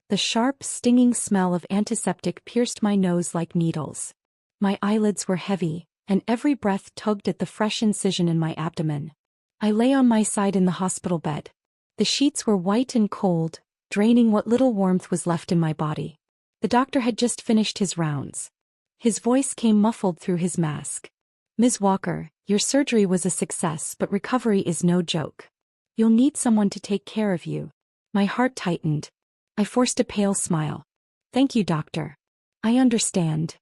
The sharp, stinging smell of antiseptic pierced my nose like needles. My eyelids were heavy, and every breath tugged at the fresh incision in my abdomen. I lay on my side in the hospital bed. The sheets were white and cold, draining what little warmth was left in my body. The doctor had just finished his rounds. His voice came muffled through his mask. "Ms. Walker, your surgery was a success, but recovery is no joke. You'll need someone to take care of you." My heart tightened. I forced a pale smile. "Thank you, doctor. I understand."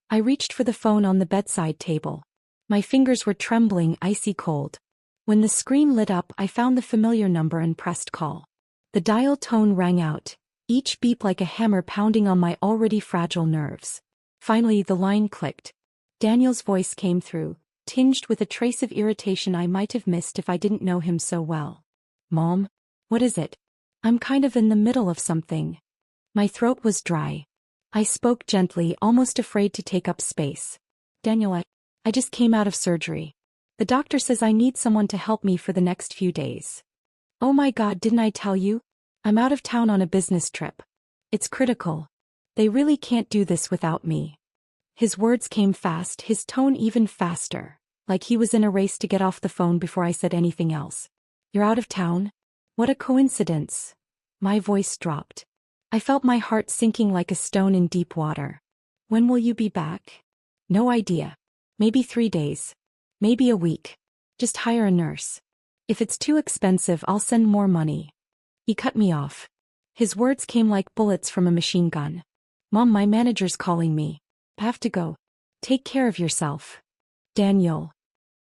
I reached for the phone on the bedside table. My fingers were trembling icy cold. When the screen lit up, I found the familiar number and pressed call. The dial tone rang out, each beep like a hammer pounding on my already fragile nerves. Finally, the line clicked. Daniel's voice came through, tinged with a trace of irritation I might have missed if I didn't know him so well. "Mom? What is it? I'm kind of in the middle of something." My throat was dry. I spoke gently, almost afraid to take up space. "Daniel, I just came out of surgery. The doctor says I need someone to help me for the next few days." "Oh my God, didn't I tell you? I'm out of town on a business trip. It's critical. They really can't do this without me." His words came fast, his tone even faster, like he was in a race to get off the phone before I said anything else. "You're out of town? What a coincidence." My voice dropped. I felt my heart sinking like a stone in deep water. "When will you be back?" "No idea. Maybe 3 days. Maybe a week. Just hire a nurse. If it's too expensive, I'll send more money." He cut me off. His words came like bullets from a machine gun. "Mom, my manager's calling me. I have to go. Take care of yourself. Daniel."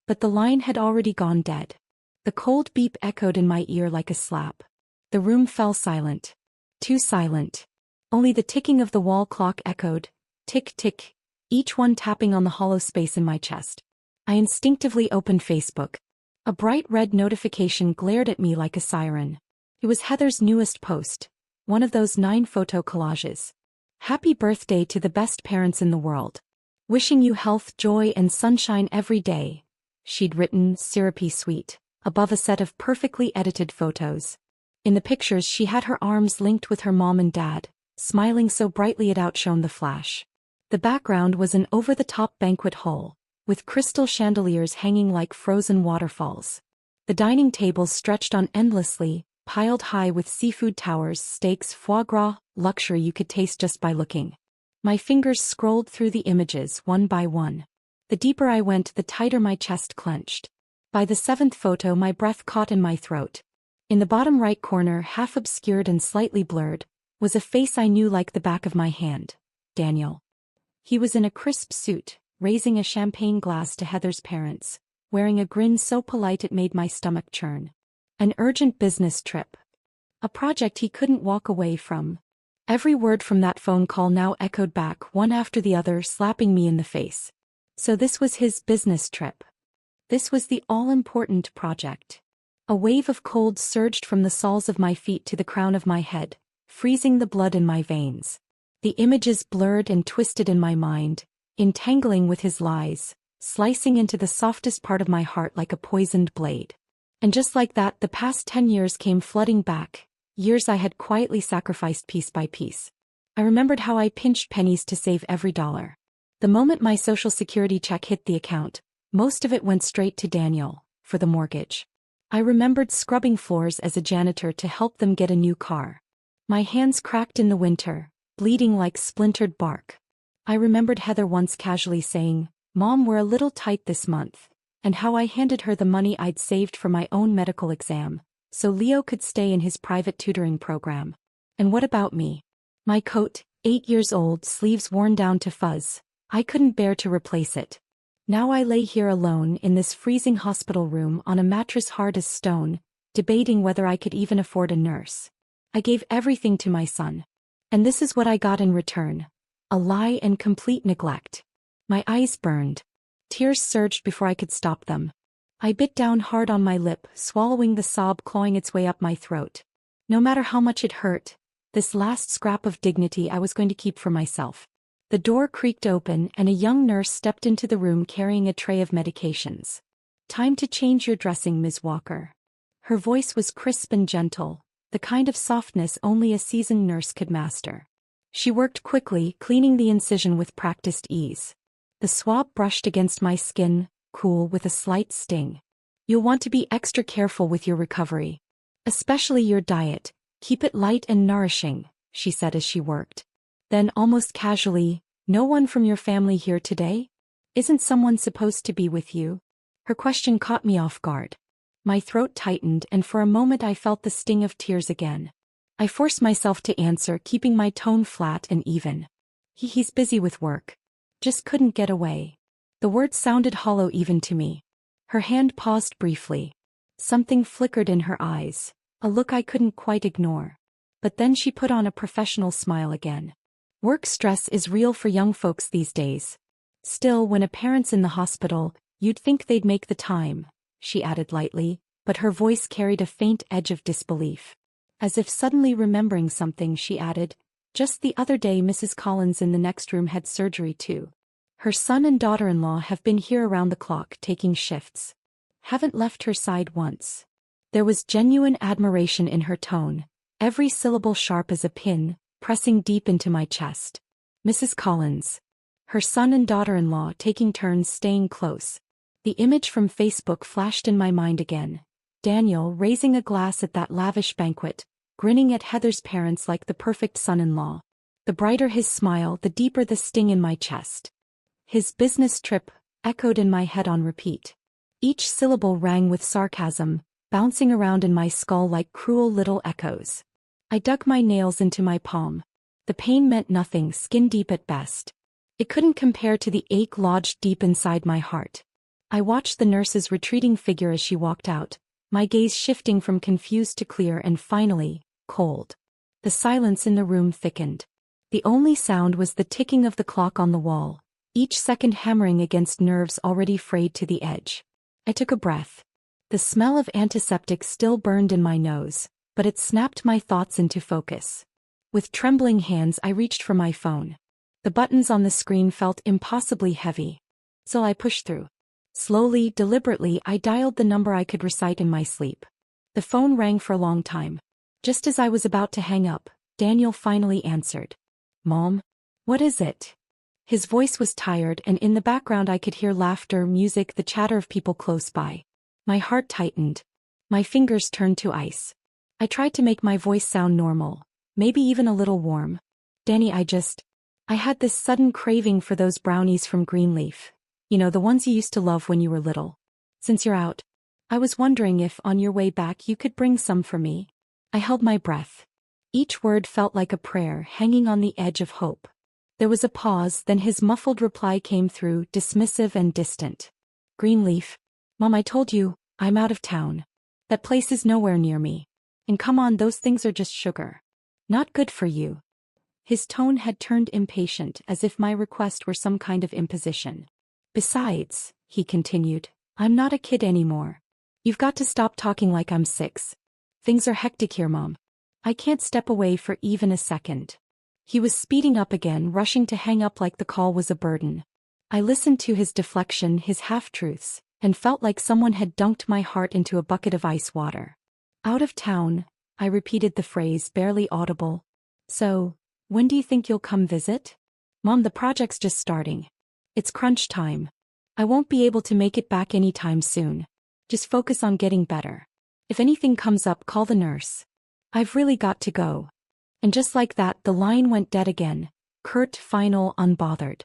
But the line had already gone dead. The cold beep echoed in my ear like a slap. The room fell silent. Too silent. Only the ticking of the wall clock echoed, tick tick, each one tapping on the hollow space in my chest. I instinctively opened Facebook. A bright red notification glared at me like a siren. It was Heather's newest post, one of those 9 photo collages. "Happy birthday to the best parents in the world. Wishing you health, joy, and sunshine every day," she'd written, syrupy sweet, above a set of perfectly edited photos. In the pictures, she had her arms linked with her mom and dad, smiling so brightly it outshone the flash. The background was an over-the-top banquet hall, with crystal chandeliers hanging like frozen waterfalls. The dining tables stretched on endlessly, piled high with seafood towers, steaks, foie gras, luxury you could taste just by looking. My fingers scrolled through the images one by one. The deeper I went, the tighter my chest clenched. By the 7th photo, my breath caught in my throat. In the bottom right corner, half obscured and slightly blurred, was a face I knew like the back of my hand. Daniel. He was in a crisp suit, raising a champagne glass to Heather's parents, wearing a grin so polite it made my stomach churn. An urgent business trip. A project he couldn't walk away from. Every word from that phone call now echoed back, one after the other, slapping me in the face. So this was his business trip. This was the all-important project. A wave of cold surged from the soles of my feet to the crown of my head, freezing the blood in my veins. The images blurred and twisted in my mind, entangling with his lies, slicing into the softest part of my heart like a poisoned blade. And just like that, the past 10 years came flooding back, years I had quietly sacrificed piece by piece. I remembered how I pinched pennies to save every dollar. The moment my Social Security check hit the account, most of it went straight to Daniel, for the mortgage. I remembered scrubbing floors as a janitor to help them get a new car. My hands cracked in the winter, bleeding like splintered bark. I remembered Heather once casually saying, "Mom, we're a little tight this month," and how I handed her the money I'd saved for my own medical exam, so Leo could stay in his private tutoring program. And what about me? My coat, 8 years old, sleeves worn down to fuzz. I couldn't bear to replace it. Now I lay here alone in this freezing hospital room on a mattress hard as stone, debating whether I could even afford a nurse. I gave everything to my son. And this is what I got in return. A lie and complete neglect. My eyes burned. Tears surged before I could stop them. I bit down hard on my lip, swallowing the sob clawing its way up my throat. No matter how much it hurt, this last scrap of dignity I was going to keep for myself. The door creaked open and a young nurse stepped into the room carrying a tray of medications. "Time to change your dressing, Ms. Walker." Her voice was crisp and gentle, the kind of softness only a seasoned nurse could master. She worked quickly, cleaning the incision with practiced ease. The swab brushed against my skin, cool with a slight sting. You'll want to be extra careful with your recovery. Especially your diet, keep it light and nourishing, she said as she worked. Then almost casually, no one from your family here today? Isn't someone supposed to be with you? Her question caught me off guard. My throat tightened and for a moment I felt the sting of tears again. I forced myself to answer, keeping my tone flat and even. He's busy with work. Just couldn't get away. The words sounded hollow even to me. Her hand paused briefly. Something flickered in her eyes, a look I couldn't quite ignore. But then she put on a professional smile again. Work stress is real for young folks these days. Still, when a parent's in the hospital, you'd think they'd make the time, she added lightly, but her voice carried a faint edge of disbelief. As if suddenly remembering something, she added, just the other day Mrs. Collins in the next room had surgery too. Her son and daughter-in-law have been here around the clock taking shifts. Haven't left her side once. There was genuine admiration in her tone, every syllable sharp as a pin, pressing deep into my chest. Mrs. Collins. Her son and daughter-in-law taking turns staying close. The image from Facebook flashed in my mind again. Daniel raising a glass at that lavish banquet, grinning at Heather's parents like the perfect son-in-law. The brighter his smile, the deeper the sting in my chest. His business trip echoed in my head on repeat. Each syllable rang with sarcasm, bouncing around in my skull like cruel little echoes. I dug my nails into my palm. The pain meant nothing, skin deep at best. It couldn't compare to the ache lodged deep inside my heart. I watched the nurse's retreating figure as she walked out, my gaze shifting from confused to clear and finally, cold. The silence in the room thickened. The only sound was the ticking of the clock on the wall, each second hammering against nerves already frayed to the edge. I took a breath. The smell of antiseptic still burned in my nose, but it snapped my thoughts into focus. With trembling hands I reached for my phone. The buttons on the screen felt impossibly heavy. So I pushed through. Slowly, deliberately, I dialed the number I could recite in my sleep. The phone rang for a long time. Just as I was about to hang up, Daniel finally answered. Mom? What is it? His voice was tired and in the background I could hear laughter, music, the chatter of people close by. My heart tightened. My fingers turned to ice. I tried to make my voice sound normal, maybe even a little warm. Danny, I had this sudden craving for those brownies from Greenleaf. You know, the ones you used to love when you were little. Since you're out, I was wondering if on your way back you could bring some for me. I held my breath. Each word felt like a prayer hanging on the edge of hope. There was a pause, then his muffled reply came through, dismissive and distant. Greenleaf? Mom, I told you, I'm out of town. That place is nowhere near me. And come on, those things are just sugar. Not good for you. His tone had turned impatient, as if my request were some kind of imposition. Besides, he continued, I'm not a kid anymore. You've got to stop talking like I'm 6. Things are hectic here, Mom. I can't step away for even a second. He was speeding up again, rushing to hang up like the call was a burden. I listened to his deflection, his half-truths, and felt like someone had dunked my heart into a bucket of ice water. Out of town, I repeated the phrase, barely audible. So, when do you think you'll come visit? Mom, the project's just starting. It's crunch time. I won't be able to make it back anytime soon. Just focus on getting better. If anything comes up, call the nurse. I've really got to go. And just like that, the line went dead again, curt, final, unbothered.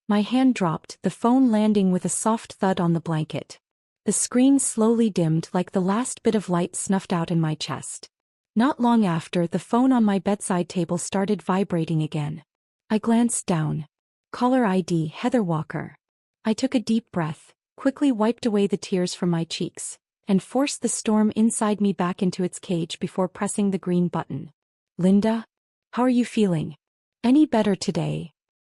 My hand dropped, the phone landing with a soft thud on the blanket. The screen slowly dimmed like the last bit of light snuffed out in my chest. Not long after, the phone on my bedside table started vibrating again. I glanced down. Caller ID, Heather Walker. I took a deep breath, quickly wiped away the tears from my cheeks, and forced the storm inside me back into its cage before pressing the green button. Linda? How are you feeling? Any better today?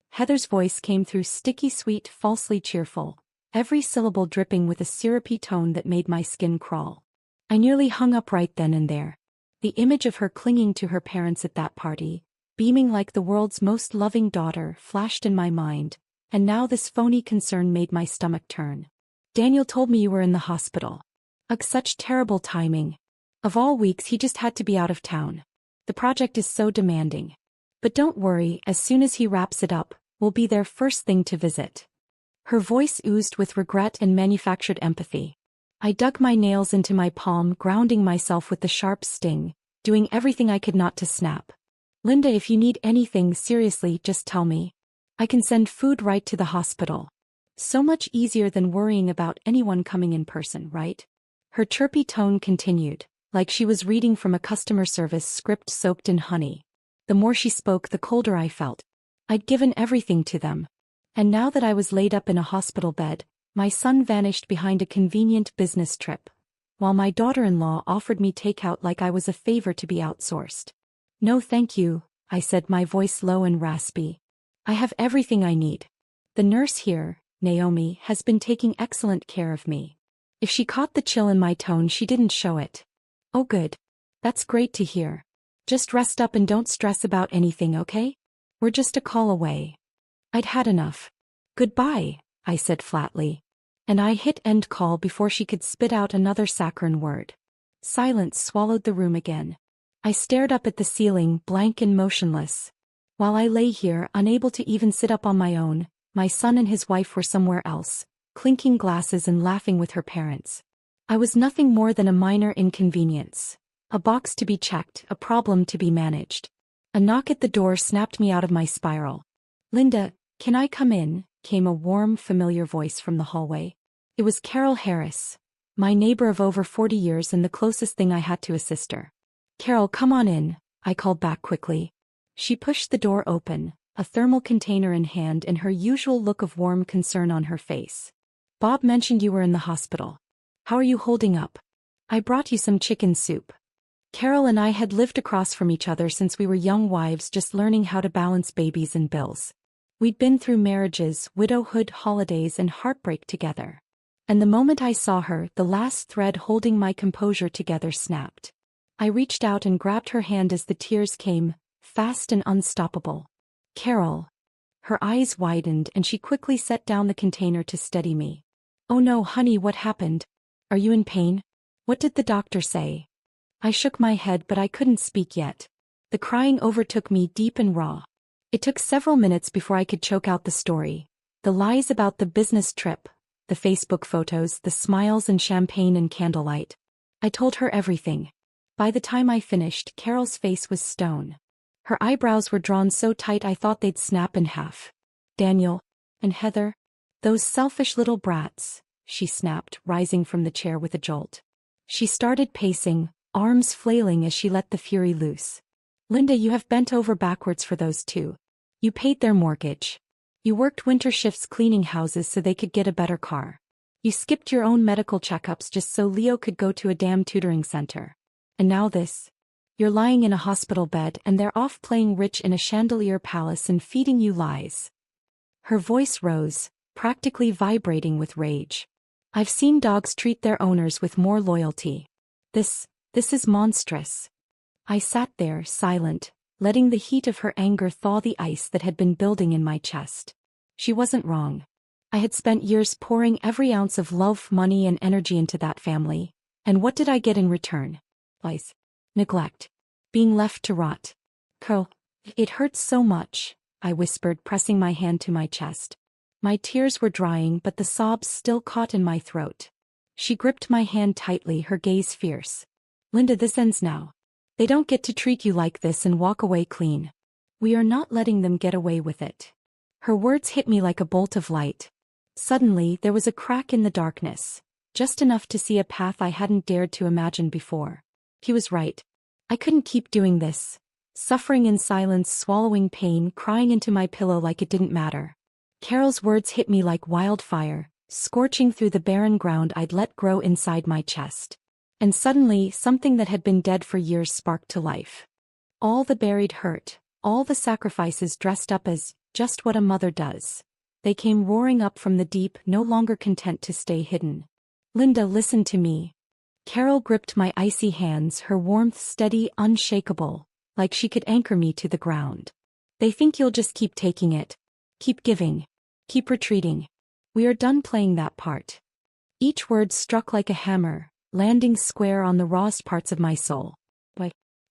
Heather's voice came through sticky sweet, falsely cheerful, every syllable dripping with a syrupy tone that made my skin crawl. I nearly hung up right then and there. The image of her clinging to her parents at that party, beaming like the world's most loving daughter, flashed in my mind, and now this phony concern made my stomach turn. Daniel told me you were in the hospital. Ugh, such terrible timing. Of all weeks he just had to be out of town. The project is so demanding. But don't worry, as soon as he wraps it up, we'll be there first thing to visit. Her voice oozed with regret and manufactured empathy. I dug my nails into my palm, grounding myself with the sharp sting, doing everything I could not to snap. Linda, if you need anything seriously, just tell me. I can send food right to the hospital. So much easier than worrying about anyone coming in person, right? Her chirpy tone continued, like she was reading from a customer service script soaked in honey. The more she spoke, the colder I felt. I'd given everything to them. And now that I was laid up in a hospital bed, my son vanished behind a convenient business trip, while my daughter-in-law offered me takeout like I was a favor to be outsourced. No thank you, I said, my voice low and raspy. I have everything I need. The nurse here, Naomi, has been taking excellent care of me. If she caught the chill in my tone, she didn't show it. Oh good. That's great to hear. Just rest up and don't stress about anything, okay? We're just a call away. I'd had enough. Goodbye, I said flatly. And I hit end call before she could spit out another saccharine word. Silence swallowed the room again. I stared up at the ceiling, blank and motionless. While I lay here, unable to even sit up on my own, my son and his wife were somewhere else, clinking glasses and laughing with her parents. I was nothing more than a minor inconvenience. A box to be checked, a problem to be managed. A knock at the door snapped me out of my spiral. Linda, can I come in? Came a warm, familiar voice from the hallway. It was Carol Harris, my neighbor of over 40 years and the closest thing I had to a sister. Carol, come on in, I called back quickly. She pushed the door open, a thermal container in hand and her usual look of warm concern on her face. Bob mentioned you were in the hospital. How are you holding up? I brought you some chicken soup. Carol and I had lived across from each other since we were young wives, just learning how to balance babies and bills. We'd been through marriages, widowhood, holidays, and heartbreak together. And the moment I saw her, the last thread holding my composure together snapped. I reached out and grabbed her hand as the tears came, fast and unstoppable. Carol. Her eyes widened and she quickly set down the container to steady me. Oh no, honey, what happened? Are you in pain? What did the doctor say? I shook my head, but I couldn't speak yet. The crying overtook me deep and raw. It took several minutes before I could choke out the story. The lies about the business trip, the Facebook photos, the smiles and champagne and candlelight. I told her everything. By the time I finished, Carol's face was stone. Her eyebrows were drawn so tight I thought they'd snap in half. Daniel and Heather, those selfish little brats, she snapped, rising from the chair with a jolt. She started pacing, arms flailing as she let the fury loose. Linda, you have bent over backwards for those two. You paid their mortgage. You worked winter shifts cleaning houses so they could get a better car. You skipped your own medical checkups just so Leo could go to a damn tutoring center. And now this. You're lying in a hospital bed and they're off playing rich in a chandelier palace and feeding you lies. Her voice rose, practically vibrating with rage. I've seen dogs treat their owners with more loyalty. This is monstrous. I sat there, silent, letting the heat of her anger thaw the ice that had been building in my chest. She wasn't wrong. I had spent years pouring every ounce of love, money, and energy into that family. And what did I get in return? Lies. Neglect. Being left to rot. Carol, it hurts so much, I whispered, pressing my hand to my chest. My tears were drying, but the sobs still caught in my throat. She gripped my hand tightly, her gaze fierce. Linda, this ends now. They don't get to treat you like this and walk away clean. We are not letting them get away with it. Her words hit me like a bolt of light. Suddenly, there was a crack in the darkness, just enough to see a path I hadn't dared to imagine before. He was right. I couldn't keep doing this. Suffering in silence, swallowing pain, crying into my pillow like it didn't matter. Carol's words hit me like wildfire, scorching through the barren ground I'd let grow inside my chest. And suddenly, something that had been dead for years sparked to life. All the buried hurt, all the sacrifices dressed up as just what a mother does. They came roaring up from the deep, no longer content to stay hidden. Linda, listen to me. Carol gripped my icy hands, her warmth steady, unshakable, like she could anchor me to the ground. They think you'll just keep taking it. Keep giving. Keep retreating. We are done playing that part. Each word struck like a hammer, landing square on the rawest parts of my soul.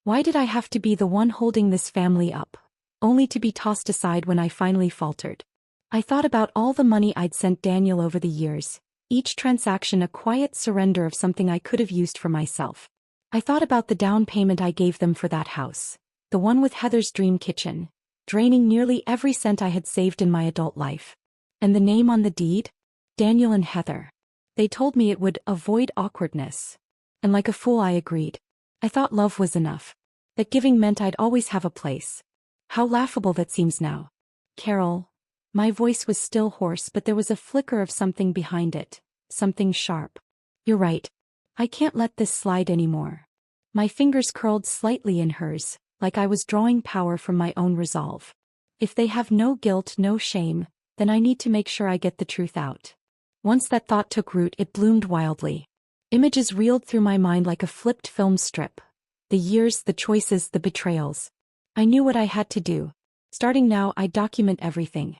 Why did I have to be the one holding this family up, only to be tossed aside when I finally faltered? I thought about all the money I'd sent Daniel over the years, each transaction a quiet surrender of something I could have used for myself. I thought about the down payment I gave them for that house, the one with Heather's dream kitchen, draining nearly every cent I had saved in my adult life. And the name on the deed? Daniel and Heather. They told me it would avoid awkwardness. And like a fool I agreed. I thought love was enough. That giving meant I'd always have a place. How laughable that seems now. Carol. My voice was still hoarse, but there was a flicker of something behind it. Something sharp. You're right. I can't let this slide anymore. My fingers curled slightly in hers, like I was drawing power from my own resolve. If they have no guilt, no shame, then I need to make sure I get the truth out. Once that thought took root, it bloomed wildly. Images reeled through my mind like a flipped film strip. The years, the choices, the betrayals. I knew what I had to do. Starting now, I'd document everything.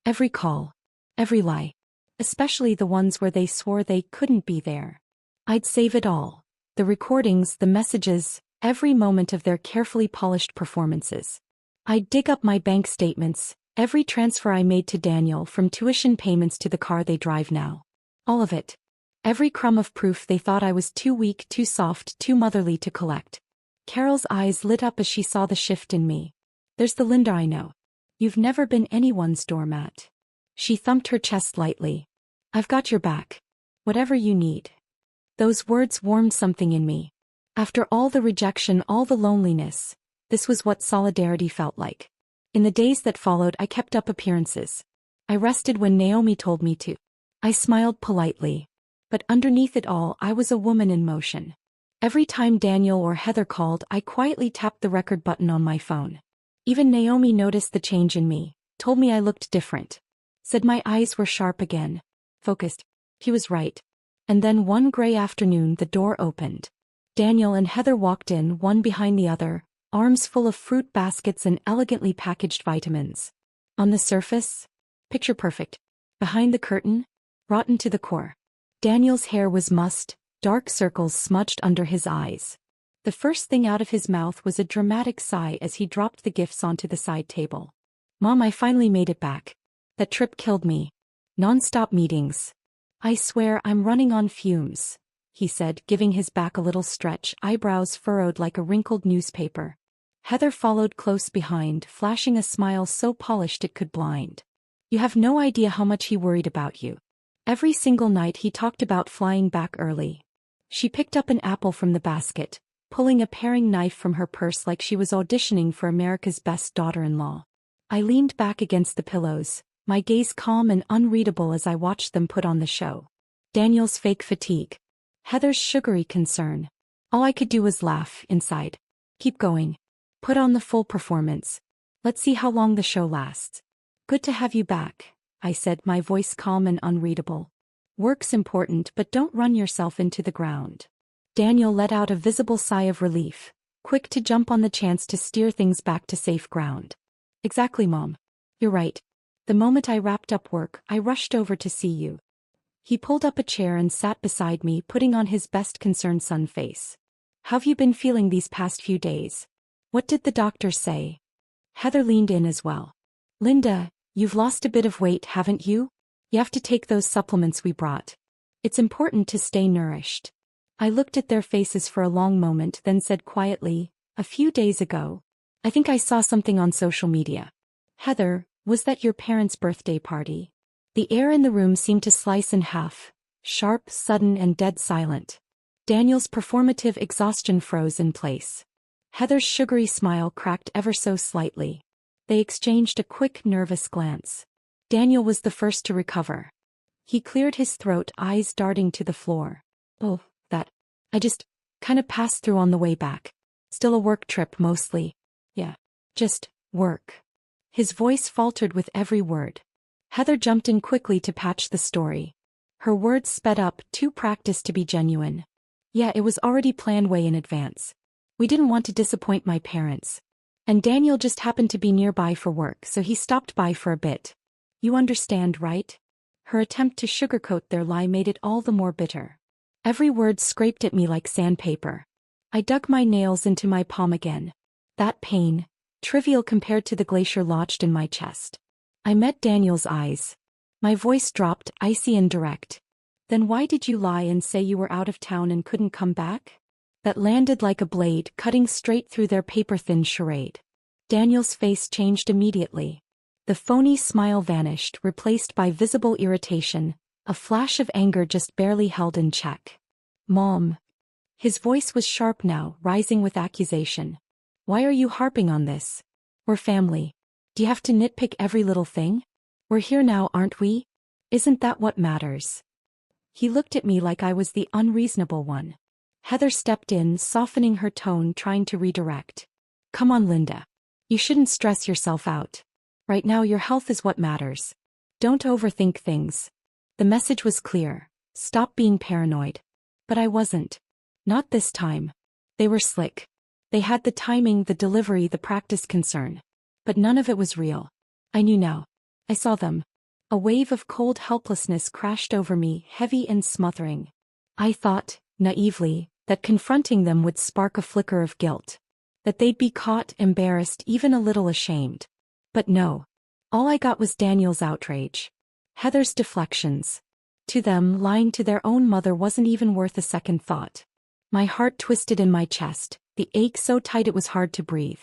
Every call. Every lie. Especially the ones where they swore they couldn't be there. I'd save it all. The recordings, the messages, every moment of their carefully polished performances. I'd dig up my bank statements, every transfer I made to Daniel, from tuition payments to the car they drive now. All of it. Every crumb of proof they thought I was too weak, too soft, too motherly to collect. Carol's eyes lit up as she saw the shift in me. There's the Linda I know. You've never been anyone's doormat. She thumped her chest lightly. I've got your back. Whatever you need. Those words warmed something in me. After all the rejection, all the loneliness, this was what solidarity felt like. In the days that followed, I kept up appearances. I rested when Naomi told me to. I smiled politely. But underneath it all, I was a woman in motion. Every time Daniel or Heather called, I quietly tapped the record button on my phone. Even Naomi noticed the change in me, told me I looked different. Said my eyes were sharp again. Focused. He was right. And then one gray afternoon the door opened. Daniel and Heather walked in, one behind the other, arms full of fruit baskets and elegantly packaged vitamins. On the surface, picture perfect. Behind the curtain, rotten to the core. Daniel's hair was mussed, dark circles smudged under his eyes. The first thing out of his mouth was a dramatic sigh as he dropped the gifts onto the side table. Mom, I finally made it back. That trip killed me. Non-stop meetings. I swear I'm running on fumes, he said, giving his back a little stretch, eyebrows furrowed like a wrinkled newspaper. Heather followed close behind, flashing a smile so polished it could blind. You have no idea how much he worried about you. Every single night he talked about flying back early. She picked up an apple from the basket, pulling a paring knife from her purse like she was auditioning for America's Best Daughter-in-Law. I leaned back against the pillows, my gaze calm and unreadable as I watched them put on the show. Daniel's fake fatigue. Heather's sugary concern. All I could do was laugh inside. Keep going. Put on the full performance. Let's see how long the show lasts. Good to have you back, I said, my voice calm and unreadable. Work's important, but don't run yourself into the ground. Daniel let out a visible sigh of relief, quick to jump on the chance to steer things back to safe ground. Exactly, Mom. You're right. The moment I wrapped up work, I rushed over to see you. He pulled up a chair and sat beside me, putting on his best concerned son face. How've you been feeling these past few days? What did the doctor say? Heather leaned in as well. Linda, you've lost a bit of weight, haven't you? You have to take those supplements we brought. It's important to stay nourished. I looked at their faces for a long moment, then said quietly, a few days ago, I think I saw something on social media. Heather, was that your parents' birthday party? The air in the room seemed to slice in half, sharp, sudden, and dead silent. Daniel's performative exhaustion froze in place. Heather's sugary smile cracked ever so slightly. They exchanged a quick, nervous glance. Daniel was the first to recover. He cleared his throat, eyes darting to the floor. Oh, that. I just kinda passed through on the way back. Still a work trip mostly. Yeah. Just work. His voice faltered with every word. Heather jumped in quickly to patch the story. Her words sped up, too practiced to be genuine. Yeah, it was already planned way in advance. We didn't want to disappoint my parents. And Daniel just happened to be nearby for work, so he stopped by for a bit. You understand, right? Her attempt to sugarcoat their lie made it all the more bitter. Every word scraped at me like sandpaper. I dug my nails into my palm again. That pain, trivial compared to the glacier lodged in my chest. I met Daniel's eyes. My voice dropped, icy and direct. Then why did you lie and say you were out of town and couldn't come back? That landed like a blade, cutting straight through their paper-thin charade. Daniel's face changed immediately. The phony smile vanished, replaced by visible irritation, a flash of anger just barely held in check. Mom. His voice was sharp now, rising with accusation. Why are you harping on this? We're family. Do you have to nitpick every little thing? We're here now, aren't we? Isn't that what matters? He looked at me like I was the unreasonable one. Heather stepped in, softening her tone, trying to redirect. Come on, Linda. You shouldn't stress yourself out. Right now your health is what matters. Don't overthink things. The message was clear. Stop being paranoid. But I wasn't. Not this time. They were slick. They had the timing, the delivery, the practice concern. But none of it was real. I knew now. I saw them. A wave of cold helplessness crashed over me, heavy and smothering. I thought, naively, that confronting them would spark a flicker of guilt. That they'd be caught, embarrassed, even a little ashamed. But no. All I got was Daniel's outrage. Heather's deflections. To them, lying to their own mother wasn't even worth a second thought. My heart twisted in my chest, the ache so tight it was hard to breathe.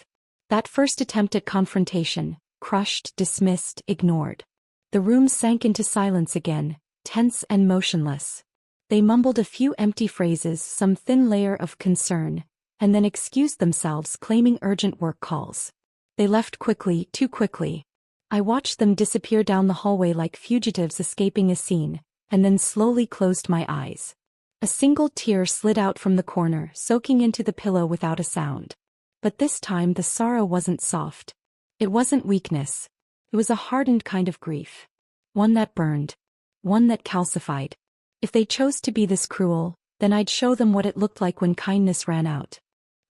That first attempt at confrontation, crushed, dismissed, ignored. The room sank into silence again, tense and motionless. They mumbled a few empty phrases, some thin layer of concern, and then excused themselves, claiming urgent work calls. They left quickly, too quickly. I watched them disappear down the hallway like fugitives escaping a scene, and then slowly closed my eyes. A single tear slid out from the corner, soaking into the pillow without a sound. But this time the sorrow wasn't soft. It wasn't weakness. It was a hardened kind of grief. One that burned. One that calcified. If they chose to be this cruel, then I'd show them what it looked like when kindness ran out.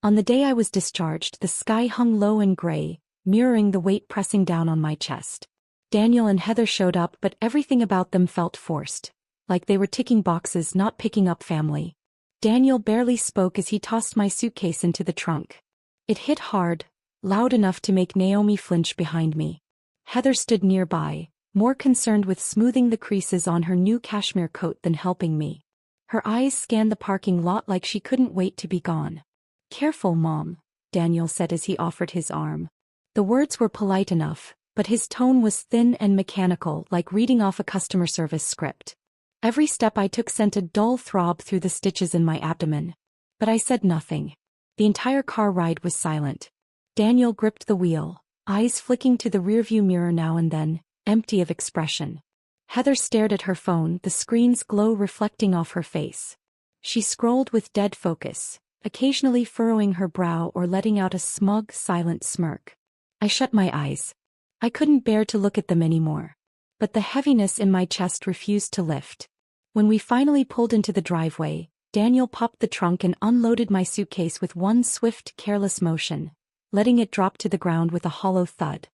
On the day I was discharged, the sky hung low and gray, mirroring the weight pressing down on my chest. Daniel and Heather showed up, but everything about them felt forced. Like they were ticking boxes, not picking up family. Daniel barely spoke as he tossed my suitcase into the trunk. It hit hard, loud enough to make Naomi flinch behind me. Heather stood nearby, more concerned with smoothing the creases on her new cashmere coat than helping me. Her eyes scanned the parking lot like she couldn't wait to be gone. Careful, Mom, Daniel said as he offered his arm. The words were polite enough, but his tone was thin and mechanical, like reading off a customer service script. Every step I took sent a dull throb through the stitches in my abdomen. But I said nothing. The entire car ride was silent. Daniel gripped the wheel, eyes flicking to the rearview mirror now and then, empty of expression. Heather stared at her phone, the screen's glow reflecting off her face. She scrolled with dead focus, occasionally furrowing her brow or letting out a smug, silent smirk. I shut my eyes. I couldn't bear to look at them anymore. But the heaviness in my chest refused to lift. When we finally pulled into the driveway, Daniel popped the trunk and unloaded my suitcase with one swift, careless motion, letting it drop to the ground with a hollow thud.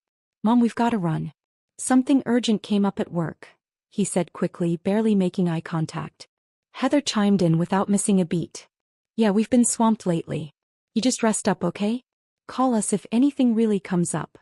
Mom, we've got to run. Something urgent came up at work, he said quickly, barely making eye contact. Heather chimed in without missing a beat. Yeah, we've been swamped lately. You just rest up, okay? Call us if anything really comes up.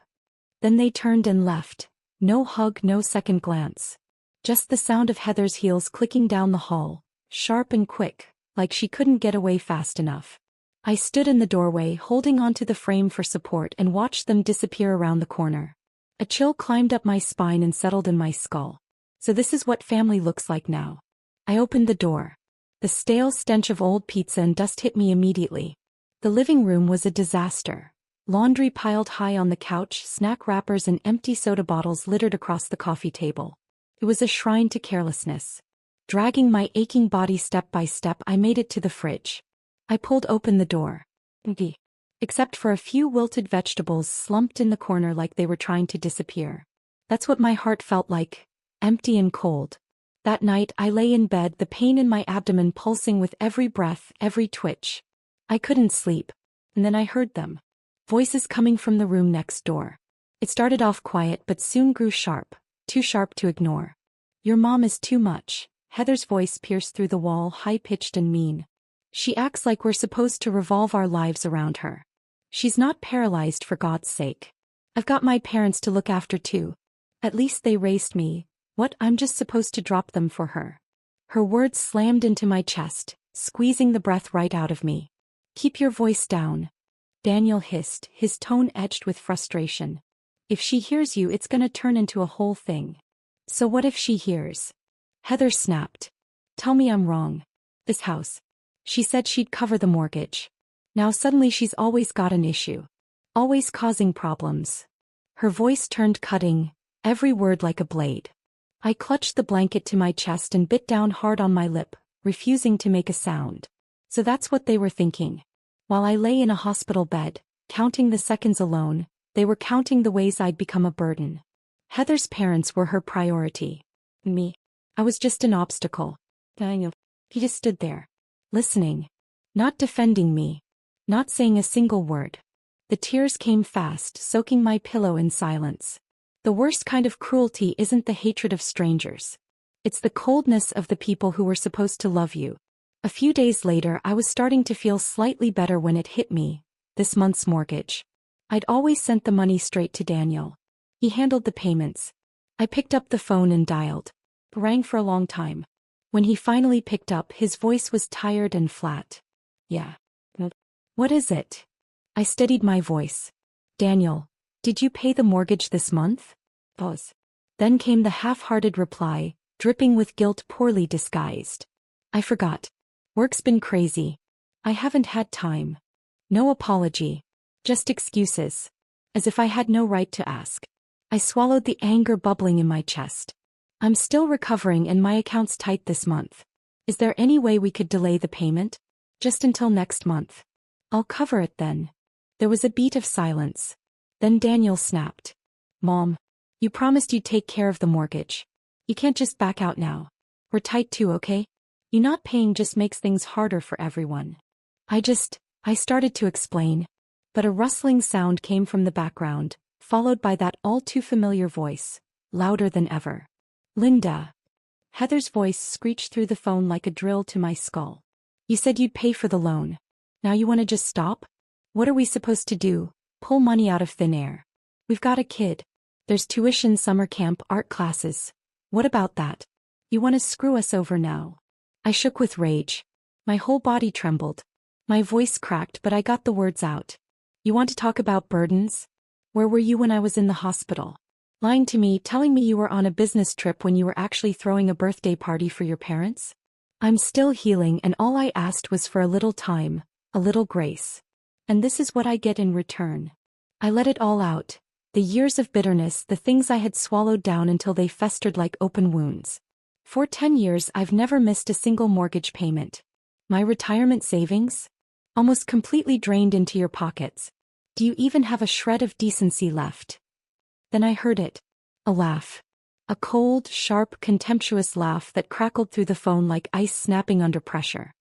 Then they turned and left. No hug, no second glance. Just the sound of Heather's heels clicking down the hall, sharp and quick, like she couldn't get away fast enough. I stood in the doorway, holding onto the frame for support, and watched them disappear around the corner. A chill climbed up my spine and settled in my skull. So this is what family looks like now. I opened the door. The stale stench of old pizza and dust hit me immediately. The living room was a disaster. Laundry piled high on the couch, snack wrappers and empty soda bottles littered across the coffee table. It was a shrine to carelessness. Dragging my aching body step by step, I made it to the fridge. I pulled open the door. Empty. Except for a few wilted vegetables slumped in the corner like they were trying to disappear. That's what my heart felt like, empty and cold. That night I lay in bed, the pain in my abdomen pulsing with every breath, every twitch. I couldn't sleep. And then I heard them. Voices coming from the room next door. It started off quiet but soon grew sharp, too sharp to ignore. Your mom is too much, Heather's voice pierced through the wall, high-pitched and mean. She acts like we're supposed to revolve our lives around her. She's not paralyzed, for God's sake. I've got my parents to look after too. At least they raised me. What, I'm just supposed to drop them for her? Her words slammed into my chest, squeezing the breath right out of me. Keep your voice down, Daniel hissed, his tone edged with frustration. If she hears you, it's gonna turn into a whole thing. So what if she hears? Heather snapped. Tell me I'm wrong. This house. She said she'd cover the mortgage. Now suddenly she's always got an issue. Always causing problems. Her voice turned cutting, every word like a blade. I clutched the blanket to my chest and bit down hard on my lip, refusing to make a sound. So that's what they were thinking. While I lay in a hospital bed, counting the seconds alone, they were counting the ways I'd become a burden. Heather's parents were her priority. Me. I was just an obstacle. Daniel. He just stood there. Listening. Not defending me. Not saying a single word. The tears came fast, soaking my pillow in silence. The worst kind of cruelty isn't the hatred of strangers. It's the coldness of the people who were supposed to love you. A few days later, I was starting to feel slightly better when it hit me, this month's mortgage. I'd always sent the money straight to Daniel. He handled the payments. I picked up the phone and dialed. It rang for a long time. When he finally picked up, his voice was tired and flat. Yeah. What is it? I steadied my voice. Daniel, did you pay the mortgage this month? Pause. Then came the half-hearted reply, dripping with guilt poorly disguised. I forgot. Work's been crazy. I haven't had time. No apology. Just excuses. As if I had no right to ask. I swallowed the anger bubbling in my chest. I'm still recovering and my account's tight this month. Is there any way we could delay the payment? Just until next month. I'll cover it then. There was a beat of silence. Then Daniel snapped. Mom, you promised you'd take care of the mortgage. You can't just back out now. We're tight too, okay? You not paying just makes things harder for everyone. I started to explain. But a rustling sound came from the background, followed by that all-too-familiar voice, louder than ever. Linda. Heather's voice screeched through the phone like a drill to my skull. You said you'd pay for the loan. Now you want to just stop? What are we supposed to do? Pull money out of thin air? We've got a kid. There's tuition, summer camp, art classes. What about that? You want to screw us over now? I shook with rage. My whole body trembled. My voice cracked, but I got the words out. You want to talk about burdens? Where were you when I was in the hospital? Lying to me, telling me you were on a business trip when you were actually throwing a birthday party for your parents? I'm still healing and all I asked was for a little time, a little grace. And this is what I get in return. I let it all out. The years of bitterness, the things I had swallowed down until they festered like open wounds. For 10 years I've never missed a single mortgage payment. My retirement savings? Almost completely drained into your pockets. Do you even have a shred of decency left? Then I heard it. A laugh. A cold, sharp, contemptuous laugh that crackled through the phone like ice snapping under pressure.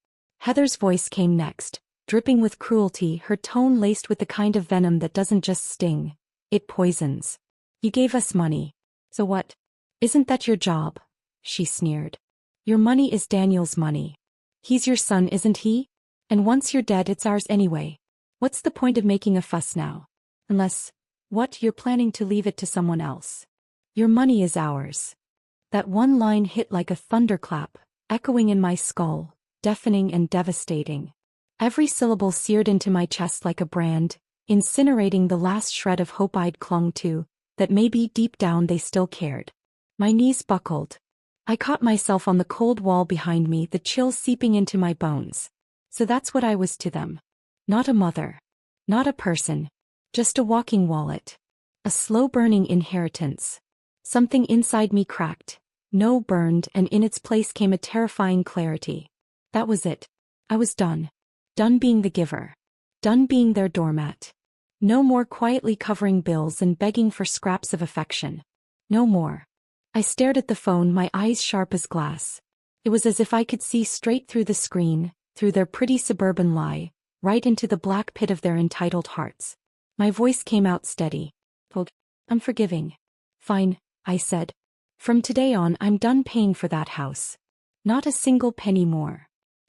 Heather's voice came next, dripping with cruelty, her tone laced with the kind of venom that doesn't just sting, it poisons. You gave us money. So what? Isn't that your job? She sneered. Your money is Daniel's money. He's your son, isn't he? And once you're dead, it's ours anyway. What's the point of making a fuss now? Unless, what, you're planning to leave it to someone else. Your money is ours. That one line hit like a thunderclap, echoing in my skull, deafening and devastating. Every syllable seared into my chest like a brand, incinerating the last shred of hope I'd clung to, that maybe deep down they still cared. My knees buckled. I caught myself on the cold wall behind me, the chills seeping into my bones. So that's what I was to them. Not a mother. Not a person. Just a walking wallet. A slow-burning inheritance. Something inside me cracked. No, burned, and in its place came a terrifying clarity. That was it. I was done. Done being the giver. Done being their doormat. No more quietly covering bills and begging for scraps of affection. No more. I stared at the phone, my eyes sharp as glass. It was as if I could see straight through the screen, through their pretty suburban lie, right into the black pit of their entitled hearts. My voice came out steady. I'm forgiving. Fine, I said. From today on, I'm done paying for that house. Not a single penny more.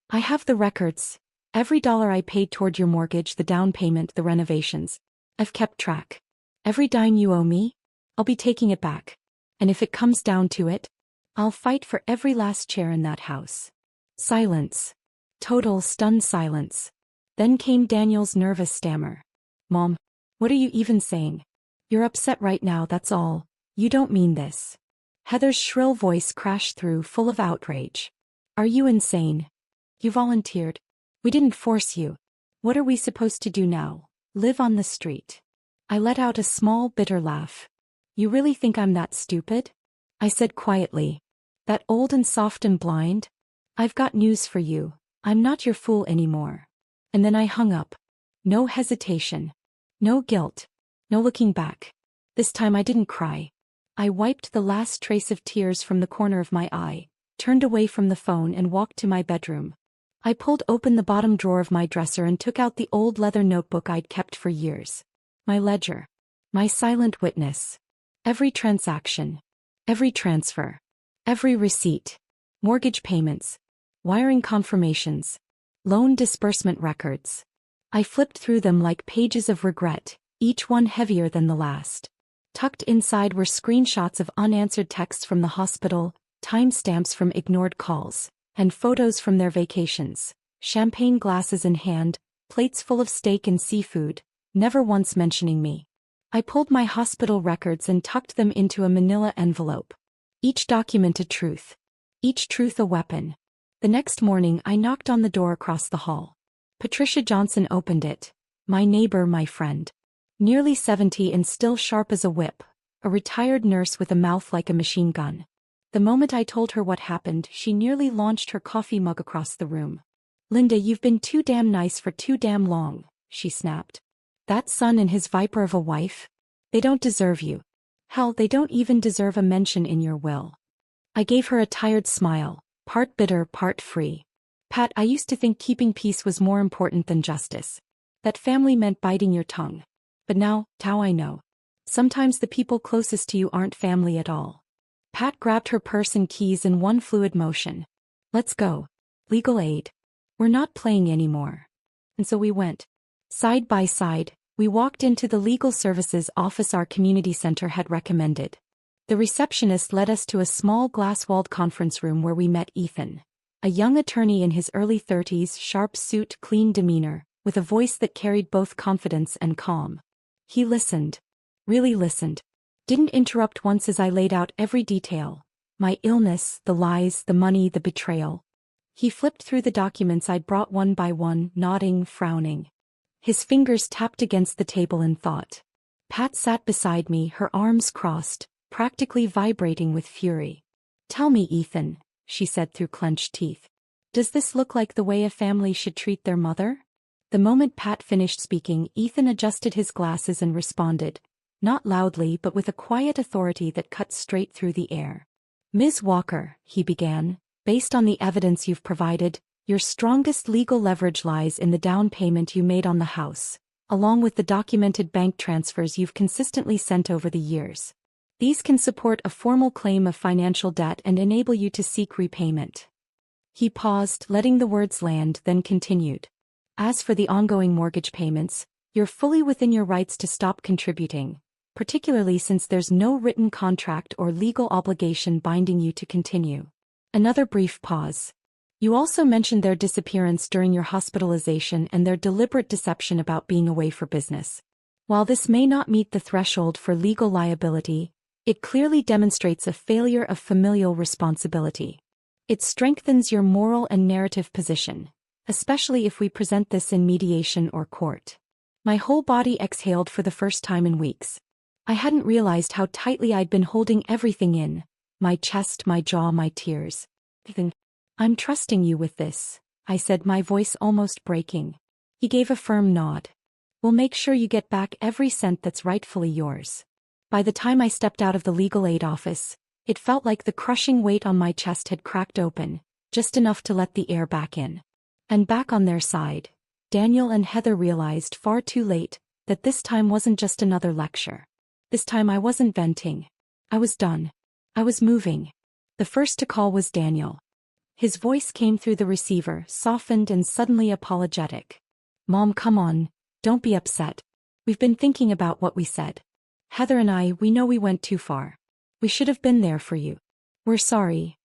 I have the records. Every dollar I paid toward your mortgage, the down payment, the renovations. I've kept track. Every dime you owe me, I'll be taking it back. And if it comes down to it, I'll fight for every last chair in that house. Silence. Total stunned silence. Then came Daniel's nervous stammer. Mom, what are you even saying? You're upset right now, that's all. You don't mean this. Heather's shrill voice crashed through, full of outrage. Are you insane? You volunteered. We didn't force you. What are we supposed to do now? Live on the street? I let out a small, bitter laugh. You really think I'm that stupid? I said quietly. That old and soft and blind? I've got news for you. I'm not your fool anymore. And then I hung up. No hesitation. No guilt. No looking back. This time I didn't cry. I wiped the last trace of tears from the corner of my eye, turned away from the phone and walked to my bedroom. I pulled open the bottom drawer of my dresser and took out the old leather notebook I'd kept for years. My ledger. My silent witness. Every transaction. Every transfer. Every receipt. Mortgage payments. Wiring confirmations. Loan disbursement records. I flipped through them like pages of regret, each one heavier than the last. Tucked inside were screenshots of unanswered texts from the hospital, timestamps from ignored calls, and photos from their vacations. Champagne glasses in hand, plates full of steak and seafood, never once mentioning me. I pulled my hospital records and tucked them into a manila envelope. Each document a truth. Each truth a weapon. The next morning I knocked on the door across the hall. Patricia Johnson opened it. My neighbor, my friend. Nearly 70 and still sharp as a whip, a retired nurse with a mouth like a machine gun. The moment I told her what happened, she nearly launched her coffee mug across the room. Linda, you've been too damn nice for too damn long, she snapped. That son and his viper of a wife? They don't deserve you. Hell, they don't even deserve a mention in your will. I gave her a tired smile, part bitter, part free. Pat, I used to think keeping peace was more important than justice. That family meant biting your tongue. But now I know. Sometimes the people closest to you aren't family at all. Pat grabbed her purse and keys in one fluid motion. Let's go. Legal aid. We're not playing anymore. And so we went. Side by side, we walked into the legal services office our community center had recommended. The receptionist led us to a small glass-walled conference room where we met Ethan. A young attorney in his early 30s, sharp suit, clean demeanor, with a voice that carried both confidence and calm. He listened. Really listened. Didn't interrupt once as I laid out every detail. My illness, the lies, the money, the betrayal. He flipped through the documents I'd brought one by one, nodding, frowning. His fingers tapped against the table in thought. Pat sat beside me, her arms crossed, practically vibrating with fury. Tell me, Ethan, she said through clenched teeth. Does this look like the way a family should treat their mother? The moment Pat finished speaking, Ethan adjusted his glasses and responded, not loudly but with a quiet authority that cut straight through the air. Ms. Walker, he began, based on the evidence you've provided, your strongest legal leverage lies in the down payment you made on the house, along with the documented bank transfers you've consistently sent over the years. These can support a formal claim of financial debt and enable you to seek repayment. He paused, letting the words land, then continued. As for the ongoing mortgage payments, you're fully within your rights to stop contributing, particularly since there's no written contract or legal obligation binding you to continue. Another brief pause. You also mentioned their disappearance during your hospitalization and their deliberate deception about being away for business. While this may not meet the threshold for legal liability, it clearly demonstrates a failure of familial responsibility. It strengthens your moral and narrative position, especially if we present this in mediation or court. My whole body exhaled for the first time in weeks. I hadn't realized how tightly I'd been holding everything in, my chest, my jaw, my tears. I'm trusting you with this, I said, my voice almost breaking. He gave a firm nod. We'll make sure you get back every cent that's rightfully yours. By the time I stepped out of the legal aid office, it felt like the crushing weight on my chest had cracked open, just enough to let the air back in. And back on their side, Daniel and Heather realized far too late that this time wasn't just another lecture. This time I wasn't venting. I was done. I was moving. The first to call was Daniel. His voice came through the receiver, softened and suddenly apologetic. Mom, come on, don't be upset. We've been thinking about what we said. Heather and we know we went too far. We should have been there for you. We're sorry.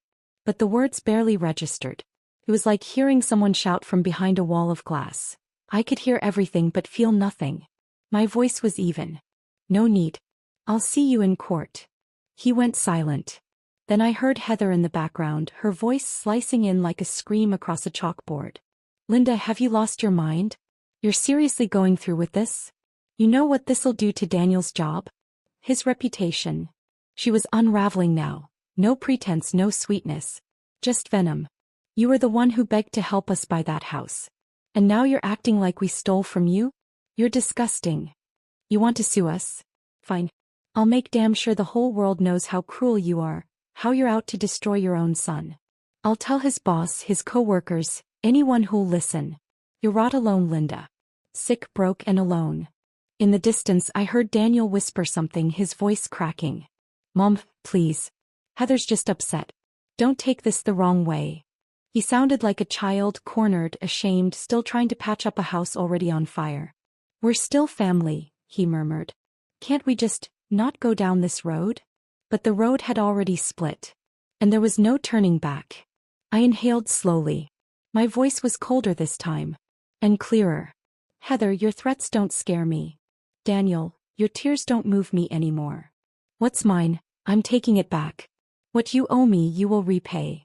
But the words barely registered. It was like hearing someone shout from behind a wall of glass. I could hear everything but feel nothing. My voice was even. No need. I'll see you in court. He went silent. Then I heard Heather in the background, her voice slicing in like a scream across a chalkboard. Linda, have you lost your mind? You're seriously going through with this? You know what this'll do to Daniel's job? His reputation. She was unraveling now. No pretense, no sweetness. Just venom. You were the one who begged to help us buy that house. And now you're acting like we stole from you? You're disgusting. You want to sue us? Fine. I'll make damn sure the whole world knows how cruel you are, how you're out to destroy your own son. I'll tell his boss, his co-workers, anyone who'll listen. You're rot alone, Linda. Sick, broke, and alone. In the distance I heard Daniel whisper something, his voice cracking. Mom, please. Heather's just upset. Don't take this the wrong way. He sounded like a child, cornered, ashamed, still trying to patch up a house already on fire. We're still family, he murmured. Can't we just not go down this road? But the road had already split. And there was no turning back. I inhaled slowly. My voice was colder this time. And clearer. Heather, your threats don't scare me. Daniel, your tears don't move me anymore. What's mine, I'm taking it back. What you owe me you will repay.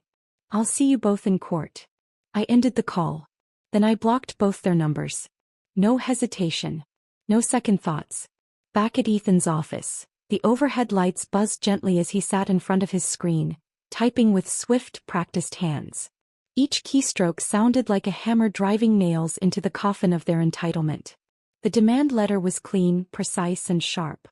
I'll see you both in court. I ended the call. Then I blocked both their numbers. No hesitation. No second thoughts. Back at Ethan's office, the overhead lights buzzed gently as he sat in front of his screen, typing with swift, practiced hands. Each keystroke sounded like a hammer driving nails into the coffin of their entitlement. The demand letter was clean, precise, and sharp.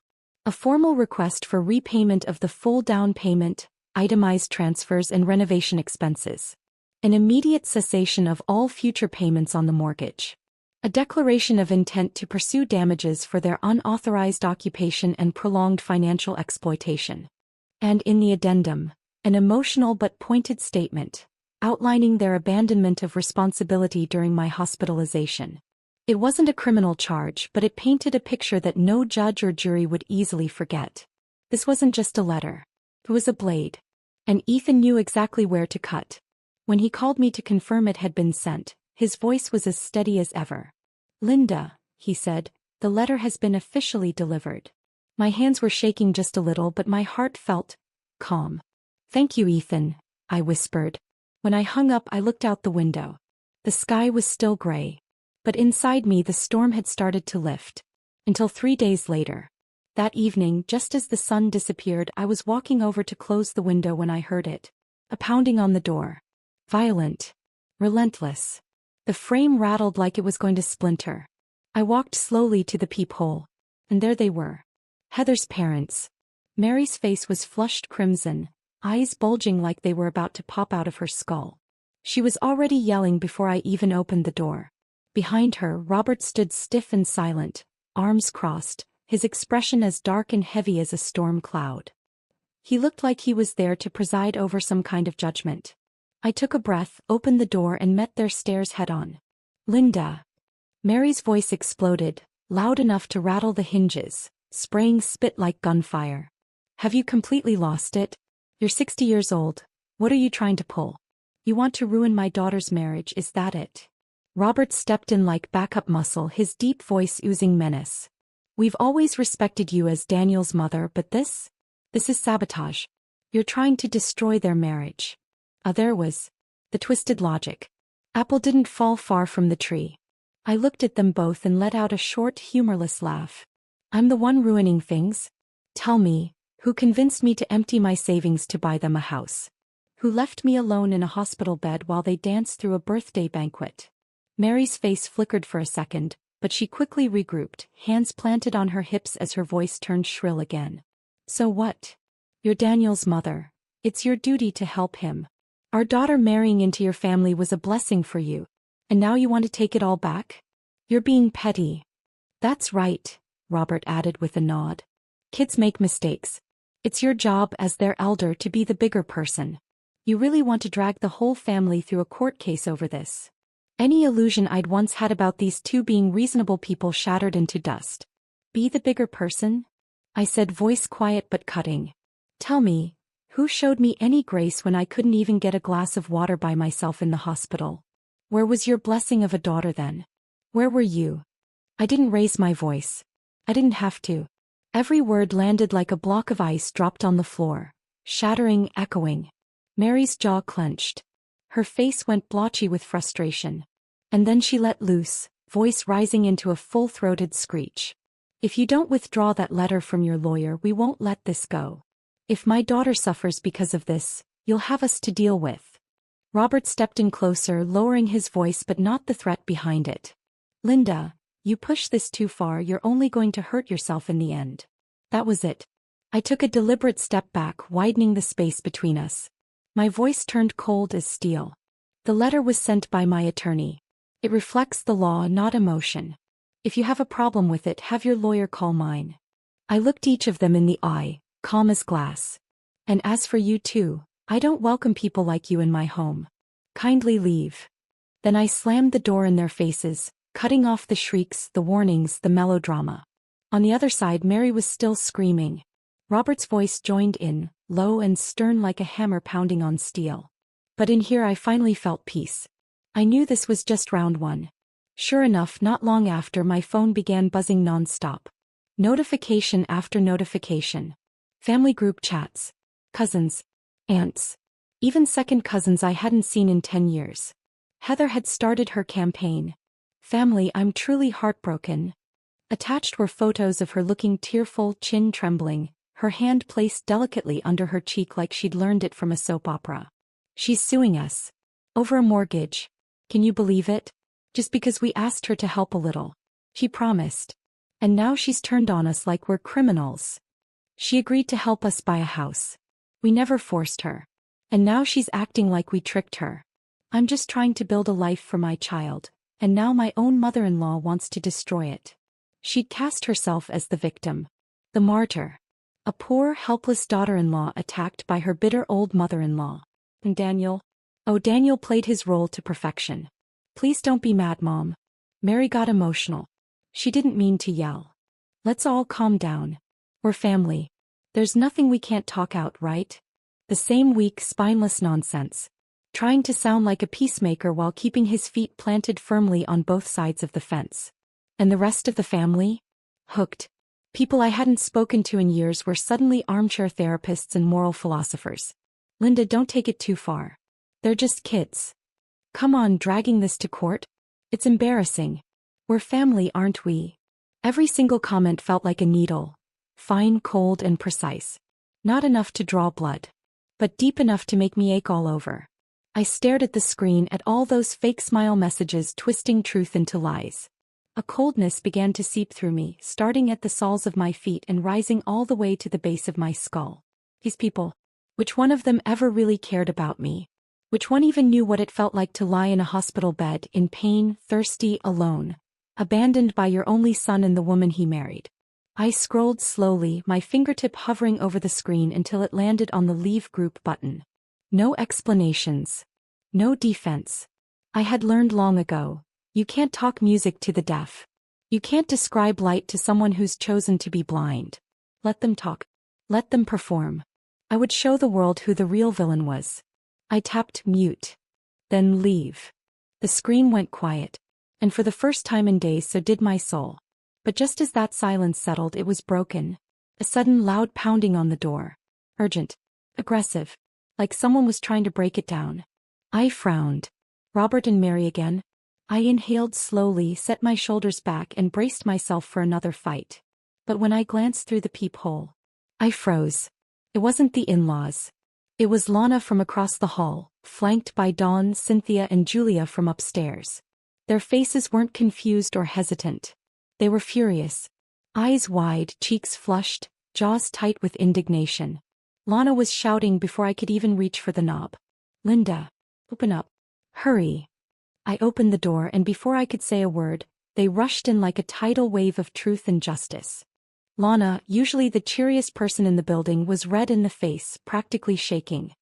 A formal request for repayment of the full down payment, itemized transfers and renovation expenses. An immediate cessation of all future payments on the mortgage. A declaration of intent to pursue damages for their unauthorized occupation and prolonged financial exploitation. And in the addendum, an emotional but pointed statement, outlining their abandonment of responsibility during my hospitalization. It wasn't a criminal charge, but it painted a picture that no judge or jury would easily forget. This wasn't just a letter. It was a blade. And Ethan knew exactly where to cut. When he called me to confirm it had been sent, his voice was as steady as ever. Linda, he said, the letter has been officially delivered. My hands were shaking just a little, but my heart felt calm. Thank you, Ethan, I whispered. When I hung up, I looked out the window. The sky was still gray. But inside me the storm had started to lift. Until 3 days later. That evening, just as the sun disappeared, I was walking over to close the window when I heard it. A pounding on the door. Violent. Relentless. The frame rattled like it was going to splinter. I walked slowly to the peephole. And there they were. Heather's parents. Mary's face was flushed crimson, eyes bulging like they were about to pop out of her skull. She was already yelling before I even opened the door. Behind her, Robert stood stiff and silent, arms crossed, his expression as dark and heavy as a storm cloud. He looked like he was there to preside over some kind of judgment. I took a breath, opened the door and met their stares head-on. Linda. Mary's voice exploded, loud enough to rattle the hinges, spraying spit like gunfire. Have you completely lost it? You're 60 years old. What are you trying to pull? You want to ruin my daughter's marriage, is that it? Robert stepped in like backup muscle, his deep voice oozing menace. We've always respected you as Daniel's mother, but this is sabotage. You're trying to destroy their marriage. There was the twisted logic. Apple didn't fall far from the tree. I looked at them both and let out a short, humorless laugh. I'm the one ruining things? Tell me, who convinced me to empty my savings to buy them a house? Who left me alone in a hospital bed while they danced through a birthday banquet? Mary's face flickered for a second, but she quickly regrouped, hands planted on her hips as her voice turned shrill again. So what? You're Daniel's mother. It's your duty to help him. Our daughter marrying into your family was a blessing for you. And now you want to take it all back? You're being petty. That's right, Robert added with a nod. Kids make mistakes. It's your job as their elder to be the bigger person. You really want to drag the whole family through a court case over this? Any illusion I'd once had about these two being reasonable people shattered into dust. Be the bigger person? I said, voice quiet but cutting. Tell me, who showed me any grace when I couldn't even get a glass of water by myself in the hospital? Where was your blessing of a daughter then? Where were you? I didn't raise my voice. I didn't have to. Every word landed like a block of ice dropped on the floor, shattering, echoing. Mary's jaw clenched. Her face went blotchy with frustration. And then she let loose, voice rising into a full-throated screech. If you don't withdraw that letter from your lawyer, we won't let this go. If my daughter suffers because of this, you'll have us to deal with. Robert stepped in closer, lowering his voice but not the threat behind it. Linda, you push this too far, you're only going to hurt yourself in the end. That was it. I took a deliberate step back, widening the space between us. My voice turned cold as steel. The letter was sent by my attorney. It reflects the law, not emotion. If you have a problem with it, have your lawyer call mine. I looked each of them in the eye, calm as glass. And as for you two, I don't welcome people like you in my home. Kindly leave. Then I slammed the door in their faces, cutting off the shrieks, the warnings, the melodrama. On the other side, Mary was still screaming. Robert's voice joined in, low and stern like a hammer pounding on steel. But in here I finally felt peace. I knew this was just round one. Sure enough, not long after, my phone began buzzing non-stop. Notification after notification. Family group chats. Cousins. Aunts. Even second cousins I hadn't seen in 10 years. Heather had started her campaign. Family, I'm truly heartbroken. Attached were photos of her looking tearful, chin trembling, her hand placed delicately under her cheek like she'd learned it from a soap opera. She's suing us. Over a mortgage. Can you believe it? Just because we asked her to help a little. She promised. And now she's turned on us like we're criminals. She agreed to help us buy a house. We never forced her. And now she's acting like we tricked her. I'm just trying to build a life for my child, and now my own mother-in-law wants to destroy it. She'd cast herself as the victim. The martyr. A poor, helpless daughter-in-law attacked by her bitter old mother-in-law. And Daniel? Oh, Daniel played his role to perfection. Please don't be mad, Mom. Mary got emotional. She didn't mean to yell. Let's all calm down. We're family. There's nothing we can't talk out, right? The same weak, spineless nonsense. Trying to sound like a peacemaker while keeping his feet planted firmly on both sides of the fence. And the rest of the family? Hooked. People I hadn't spoken to in years were suddenly armchair therapists and moral philosophers. Linda, don't take it too far. They're just kids. Come on, dragging this to court? It's embarrassing. We're family, aren't we? Every single comment felt like a needle. Fine, cold, and precise. Not enough to draw blood. But deep enough to make me ache all over. I stared at the screen, at all those fake smile messages twisting truth into lies. A coldness began to seep through me, starting at the soles of my feet and rising all the way to the base of my skull. These people. Which one of them ever really cared about me? Which one even knew what it felt like to lie in a hospital bed, in pain, thirsty, alone, abandoned by your only son and the woman he married? I scrolled slowly, my fingertip hovering over the screen until it landed on the Leave Group button. No explanations. No defense. I had learned long ago. You can't talk music to the deaf. You can't describe light to someone who's chosen to be blind. Let them talk. Let them perform. I would show the world who the real villain was. I tapped mute. Then leave. The screen went quiet. And for the first time in days, so did my soul. But just as that silence settled, it was broken. A sudden loud pounding on the door. Urgent. Aggressive. Like someone was trying to break it down. I frowned. Robert and Mary again? I inhaled slowly, set my shoulders back and braced myself for another fight. But when I glanced through the peephole, I froze. It wasn't the in-laws. It was Lana from across the hall, flanked by Dawn, Cynthia, and Julia from upstairs. Their faces weren't confused or hesitant. They were furious. Eyes wide, cheeks flushed, jaws tight with indignation. Lana was shouting before I could even reach for the knob. Linda, open up. Hurry. I opened the door, and before I could say a word, they rushed in like a tidal wave of truth and justice. Lana, usually the cheeriest person in the building, was red in the face, practically shaking.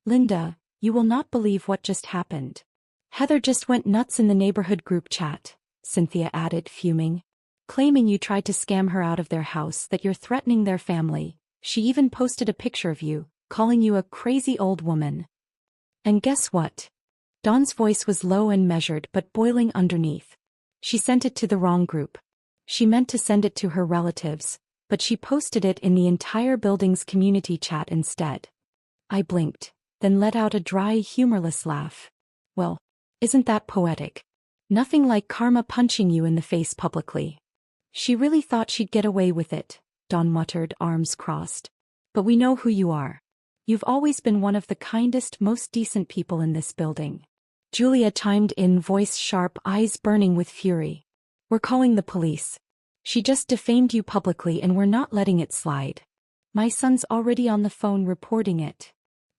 Linda, You will not believe what just happened. Heather just went nuts in the neighborhood group chat, Cynthia added, fuming. Claiming you tried to scam her out of their house, that you're threatening their family. She even posted a picture of you, calling you a crazy old woman. And guess what? Dawn's voice was low and measured but boiling underneath. She sent it to the wrong group. She meant to send it to her relatives, but she posted it in the entire building's community chat instead. I blinked, then let out a dry, humorless laugh. Well, isn't that poetic? Nothing like karma punching you in the face publicly. She really thought she'd get away with it, Dawn muttered, arms crossed. But we know who you are. You've always been one of the kindest, most decent people in this building. Julia chimed in, voice sharp, eyes burning with fury. We're calling the police. She just defamed you publicly and we're not letting it slide. My son's already on the phone reporting it.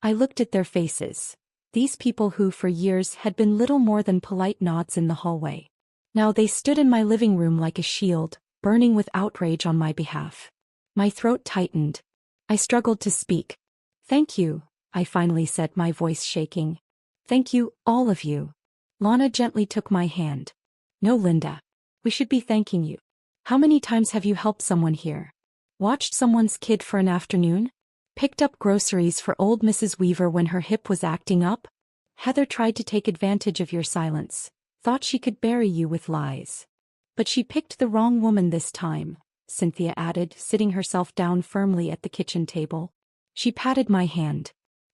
I looked at their faces. These people who for years had been little more than polite nods in the hallway. Now they stood in my living room like a shield, burning with outrage on my behalf. My throat tightened. I struggled to speak. Thank you, I finally said, my voice shaking. Thank you, all of you. Lana gently took my hand. No, Linda. We should be thanking you. How many times have you helped someone here? Watched someone's kid for an afternoon? Picked up groceries for old Mrs. Weaver when her hip was acting up? Heather tried to take advantage of your silence, thought she could bury you with lies. But she picked the wrong woman this time, Cynthia added, sitting herself down firmly at the kitchen table. She patted my hand.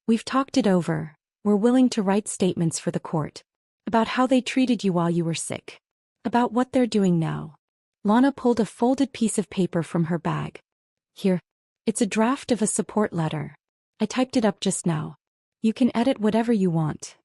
We've talked it over. We're willing to write statements for the court. About how they treated you while you were sick. About what they're doing now. Lana pulled a folded piece of paper from her bag. Here. It's a draft of a support letter. I typed it up just now. You can edit whatever you want.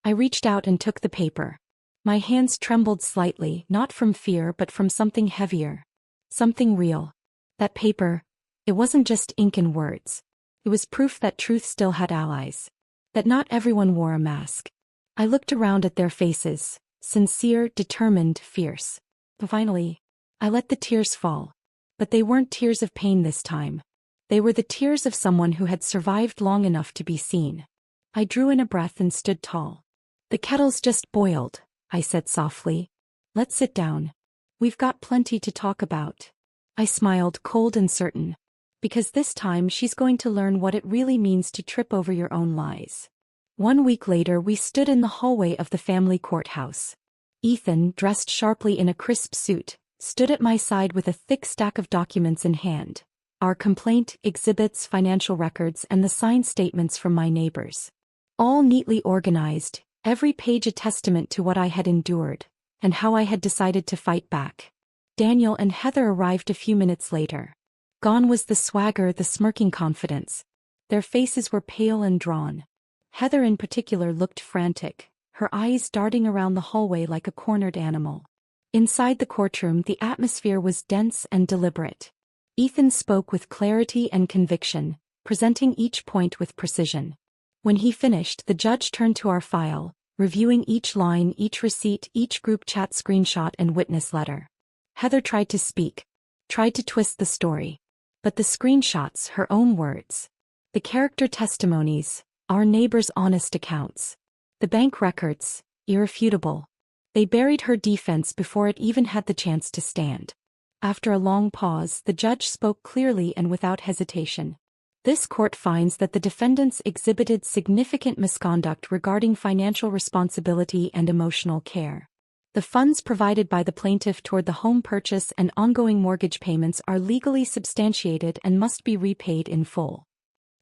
I reached out and took the paper. My hands trembled slightly, not from fear but from something heavier. Something real. That paper, it wasn't just ink and words. It was proof that truth still had allies. That not everyone wore a mask. I looked around at their faces, sincere, determined, fierce. But finally, I let the tears fall. But they weren't tears of pain this time. They were the tears of someone who had survived long enough to be seen. I drew in a breath and stood tall. The kettle's just boiled, I said softly. Let's sit down. We've got plenty to talk about. I smiled, cold and certain. Because this time she's going to learn what it really means to trip over your own lies. 1 week later we stood in the hallway of the family courthouse. Ethan, dressed sharply in a crisp suit, stood at my side with a thick stack of documents in hand. Our complaint, exhibits, financial records, and the signed statements from my neighbors. All neatly organized, every page a testament to what I had endured, and how I had decided to fight back. Daniel and Heather arrived a few minutes later. Gone was the swagger, the smirking confidence. Their faces were pale and drawn. Heather in particular looked frantic, her eyes darting around the hallway like a cornered animal. Inside the courtroom the atmosphere was dense and deliberate. Ethan spoke with clarity and conviction, presenting each point with precision. When he finished, the judge turned to our file, reviewing each line, each receipt, each group chat screenshot and witness letter. Heather tried to speak, tried to twist the story. But the screenshots, her own words. The character testimonies, our neighbors' honest accounts. The bank records, irrefutable. They buried her defense before it even had the chance to stand. After a long pause, the judge spoke clearly and without hesitation. This court finds that the defendants exhibited significant misconduct regarding financial responsibility and emotional care. The funds provided by the plaintiff toward the home purchase and ongoing mortgage payments are legally substantiated and must be repaid in full.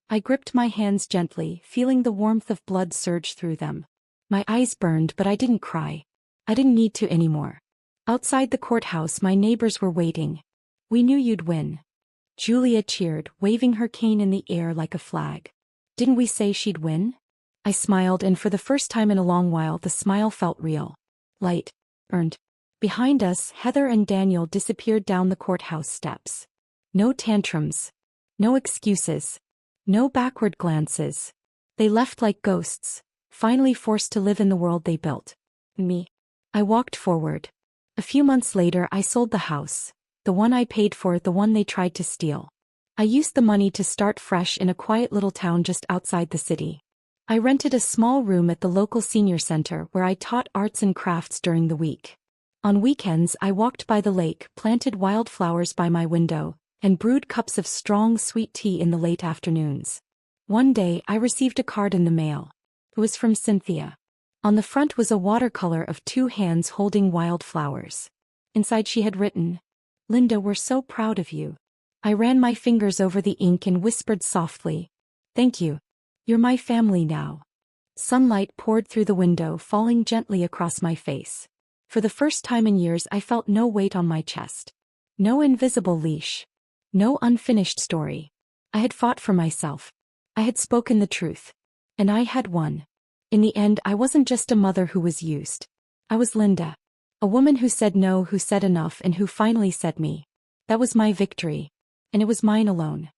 I gripped my hands gently, feeling the warmth of blood surge through them. My eyes burned, but I didn't cry. I didn't need to anymore. Outside the courthouse my neighbors were waiting. We knew you'd win. Julia cheered, waving her cane in the air like a flag. Didn't we say she'd win? I smiled, and for the first time in a long while the smile felt real. Light. Earned. Behind us, Heather and Daniel disappeared down the courthouse steps. No tantrums. No excuses. No backward glances. They left like ghosts, finally forced to live in the world they built. Me. I walked forward. A few months later I sold the house, the one I paid for, the one they tried to steal. I used the money to start fresh in a quiet little town just outside the city. I rented a small room at the local senior center where I taught arts and crafts during the week. On weekends I walked by the lake, planted wildflowers by my window, and brewed cups of strong sweet tea in the late afternoons. One day I received a card in the mail. It was from Cynthia. On the front was a watercolor of two hands holding wildflowers. Inside she had written, "Linda, we're so proud of you." I ran my fingers over the ink and whispered softly, "Thank you. You're my family now." Sunlight poured through the window, falling gently across my face. For the first time in years I felt no weight on my chest. No invisible leash. No unfinished story. I had fought for myself. I had spoken the truth. And I had won. In the end, I wasn't just a mother who was used. I was Linda. A woman who said no, who said enough, and who finally said me. That was my victory. And it was mine alone.